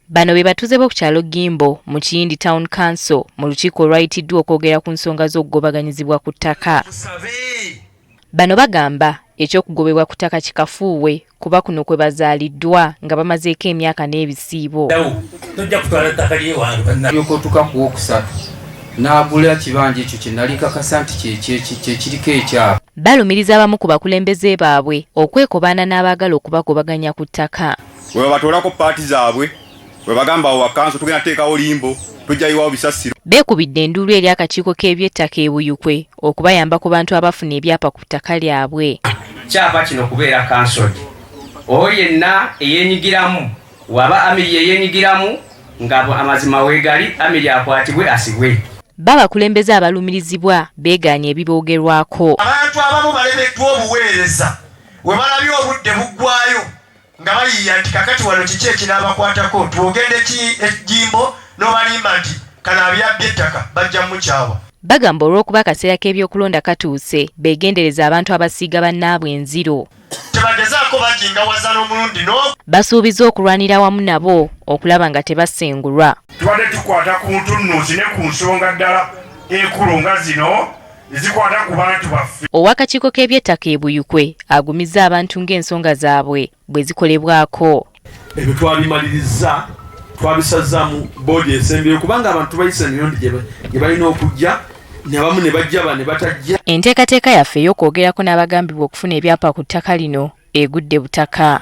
Bano be batuze b'oku kyalo Gimbo mu Kiyindi Town Council mu lukiiko olwayitiddwa okwogera ku nsonga z'okugobaganyizibwa ku ttaka. Bano bagamba eky'okugobebwa ku ttaka kikafuuwe kuba kuno kwe bazaaliddwa nga bamazeeko emyaka n'ebisiibo. Yokotuka ku wokusatu n'agula kibanja ekyo kye nali nkakasa nti kiriko ekyapa. Balumiriza abamu ku bakulembeze baabwe okwekobaana n'abaagala okubagobaganya ku ttaka. Bwe batoolako paati zaabwe bwe bagamba awo wakanso tugenda teekawo limbo tujjayiwawo bisasiro. Beekubidde enduulu eri akakiiko k'ebyettaka e Buyukwe okubayamba ku bantu abafuna ebyapa ku ttaka lyabwe. Kyapa kino kubeera kansodi oyo yenna eyeenyigiramu waba amiri eyeenyigiramu nga amazima weegali amiri akwatibwe asibwe. Babakulembeze abalumirizibwa beegaanye ebiboogerwako. Abantu abamu balemeddwa obuweereza we balabye obudde buggwayo nga bayiiya nti kakati wano kiki ekinaabakwatako twogende Gimbo n'obalimba nti kano abyabbye ettaka bajja mukyawa. Bagamba olw'okuba akaseera k'ebyokulonda katuuse beegendereza abantu abasiiga bannaabwe enziro. Tebagezaako bajingawaza n'omulundi basuubiza okulwanira wamu nabo okulaba nga tebasengulwa. Tubadde tukwata ku ntunnuuzi ne ku nsonga ddala enkulu nga zino ezikwata ku bantu baffe. Ow'akakiiko k'ebyettaka e Buyukwe agumizza abantu ng'ensonga zaabwe bwe zikolebwako. Ebyo twabimaliriza twabisazaamu boodi esembyeyo kubanga abantu bayise emirundi gye balina okujja n'abamu ne bajja ne batajja. Enteekateeka yaffe ey'okwogerako n'abagambibwa okufuna ebyapa ku ttaka lino egudde butaka.